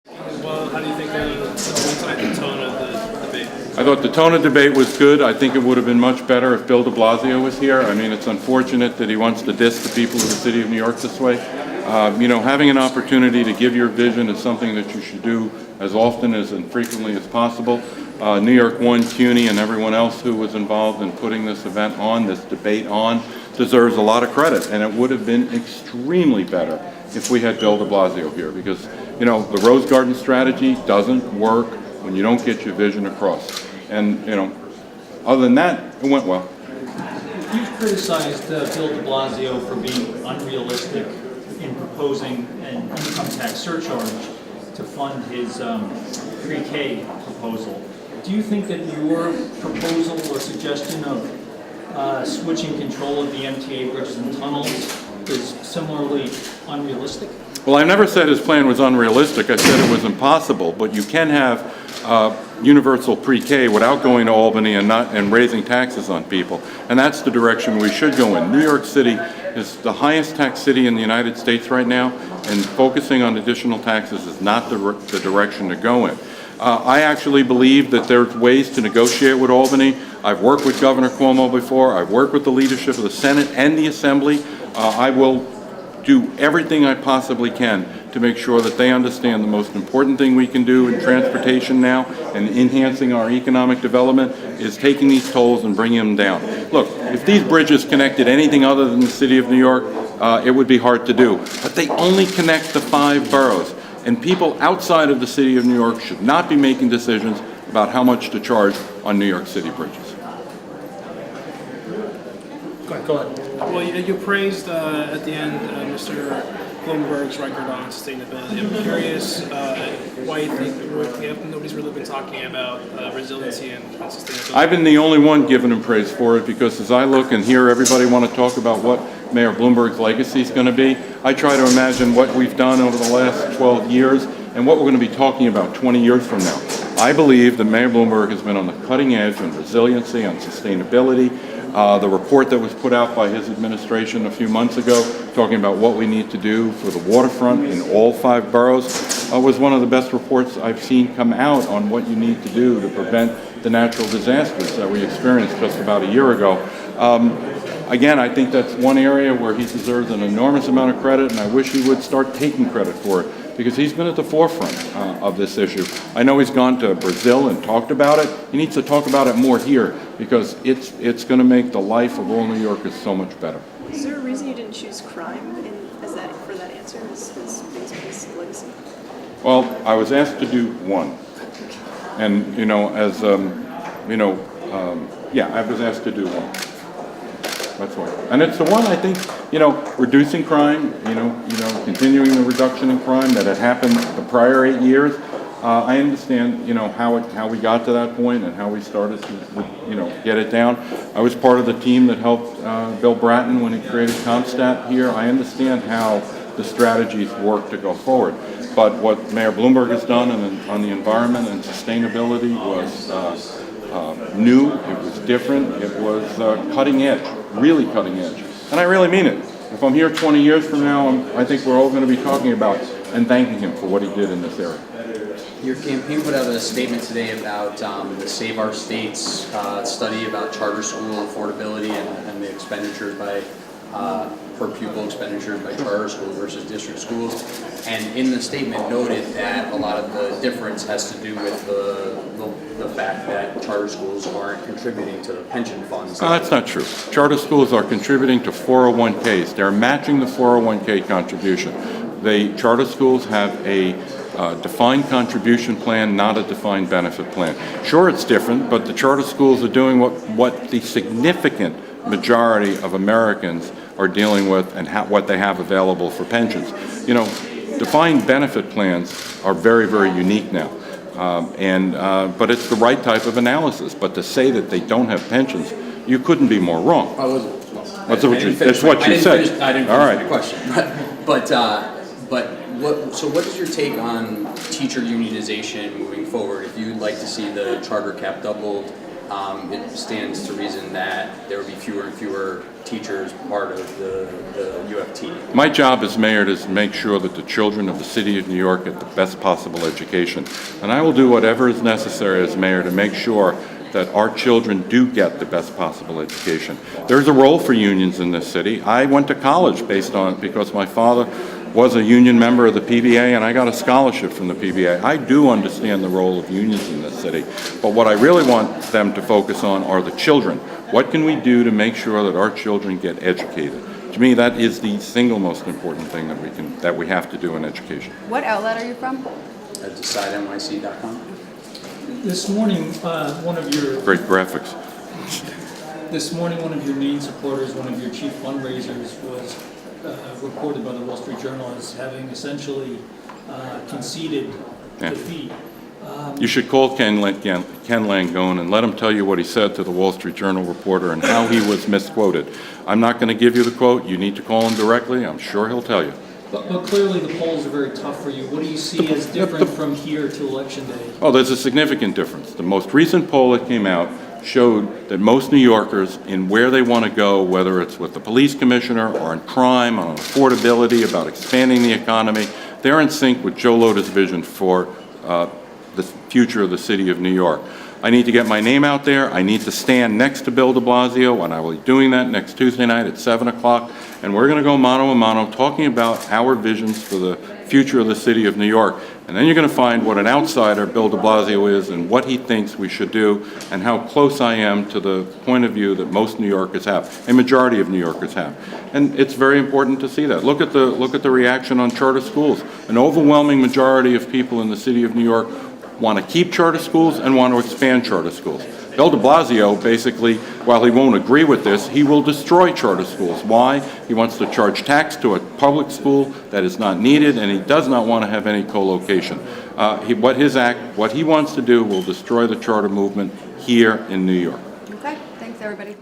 Well, how do you think the tone of the debate? I thought the tone of debate was good. I think it would have been much better if Bill de Blasio was here. I mean, it's unfortunate that he wants to diss the people of the city of New York this way. Having an opportunity to give your vision is something that you should do as often and frequently as possible. New York One, CUNY, and everyone else who was involved in putting this event on, this debate on, deserves a lot of credit. And it would have been extremely better if we had Bill de Blasio here, because, the Rose Garden strategy doesn't work when you don't get your vision across. And, other than that, it went well. You've criticized Bill de Blasio for being unrealistic in proposing an income tax surcharge to fund his pre-K proposal. Do you think that your proposal or suggestion of switching control of the MTA bridges and tunnels is similarly unrealistic? Well, I never said his plan was unrealistic. I said it was impossible, but you can have universal pre-K without going to Albany and raising taxes on people. And that's the direction we should go in. New York City is the highest tax city in the United States right now, and focusing on additional taxes is not the direction to go in. I actually believe that there's ways to negotiate with Albany. I've worked with Governor Cuomo before. I've worked with the leadership of the Senate and the Assembly. I will do everything I possibly can to make sure that they understand the most important thing we can do in transportation now and enhancing our economic development is taking these tolls and bringing them down. Look, if these bridges connected anything other than the city of New York, it would be hard to do. But they only connect the 5 boroughs. And people outside of the city of New York should not be making decisions about how much to charge on New York City bridges. Go ahead. Well, you praised at the end Mr. Bloomberg's record on sustainability. I'm curious why you think nobody's really been talking about resiliency and sustainability. I've been the only one giving him praise for it, because as I look and hear everybody want to talk about what Mayor Bloomberg's legacy is going to be, I try to imagine what we've done over the last 12 years and what we're going to be talking about 20 years from now. I believe that Mayor Bloomberg has been on the cutting edge on resiliency, on sustainability. The report that was put out by his administration a few months ago, talking about what we need to do for the waterfront in all 5 boroughs, was one of the best reports I've seen come out on what you need to do to prevent the natural disasters that we experienced just about a year ago. Again, I think that's one area where he deserves an enormous amount of credit, and I wish he would start taking credit for it, because he's been at the forefront of this issue. I know he's gone to Brazil and talked about it. He needs to talk about it more here, because it's going to make the life of all New Yorkers so much better. Is there a reason you didn't choose crime for that answer as his legacy? Well, I was asked to do one, and I was asked to do one. That's why. And it's the one, I think, reducing crime, continuing the reduction in crime that had happened the prior 8 years. I understand, how we got to that point and how we started to, get it down. I was part of the team that helped Bill Bratton when he created CompStat here. I understand how the strategies work to go forward. But what Mayor Bloomberg has done on the environment and sustainability was new, it was different, it was cutting edge, really cutting edge. And I really mean it. If I'm here 20 years from now, I think we're all going to be talking about and thanking him for what he did in this area. Your campaign put out a statement today about the Save Our States study about charter school affordability and the expenditures by per pupil expenditures by charter school versus district schools. And in the statement noted that a lot of the difference has to do with the fact that charter schools aren't contributing to the pension funds. No, that's not true. Charter schools are contributing to 401ks. They're matching the 401k contribution. Charter schools have a defined contribution plan, not a defined benefit plan. Sure, it's different, but the charter schools are doing what the significant majority of Americans are dealing with and what they have available for pensions. Defined benefit plans are very, very unique now. But it's the right type of analysis. But to say that they don't have pensions, you couldn't be more wrong. That's what you said. I didn't finish All right. my question. So what is your take on teacher unionization moving forward? If you'd like to see the charter cap doubled, it stands to reason that there would be fewer and fewer teachers part of the UFT. My job as mayor is to make sure that the children of the city of New York get the best possible education. And I will do whatever is necessary as mayor to make sure that our children do get the best possible education. There's a role for unions in this city. I went to college because my father was a union member of the PBA and I got a scholarship from the PBA. I do understand the role of unions in this city, but what I really want them to focus on are the children. What can we do to make sure that our children get educated? To me, that is the single most important thing that we have to do in education. What outlet are you from? At decidenyc.com. This morning, one of your main supporters, one of your chief fundraisers, was reported by the Wall Street Journal as having essentially conceded defeat. You should call Ken Langone and let him tell you what he said to the Wall Street Journal reporter and how he was misquoted. I'm not going to give you the quote. You need to call him directly. I'm sure he'll tell you. But clearly the polls are very tough for you. What do you see as different from here to Election Day? Oh, there's a significant difference. The most recent poll that came out showed that most New Yorkers, in where they want to go, whether it's with the police commissioner or on crime, on affordability, about expanding the economy, they're in sync with Joe Lhota's vision for the future of the city of New York. I need to get my name out there. I need to stand next to Bill de Blasio, and I will be doing that next Tuesday night at 7 o'clock. And we're going to go mano a mano talking about our visions for the future of the city of New York. And then you're going to find what an outsider Bill de Blasio is and what he thinks we should do and how close I am to the point of view that most New Yorkers have, a majority of New Yorkers have. And it's very important to see that. Look at the reaction on charter schools. An overwhelming majority of people in the city of New York want to keep charter schools and want to expand charter schools. Bill de Blasio, basically, while he won't agree with this, he will destroy charter schools. Why? He wants to charge tax to a public school that is not needed, and he does not want to have any co-location. What he wants to do will destroy the charter movement here in New York. Okay, thanks everybody.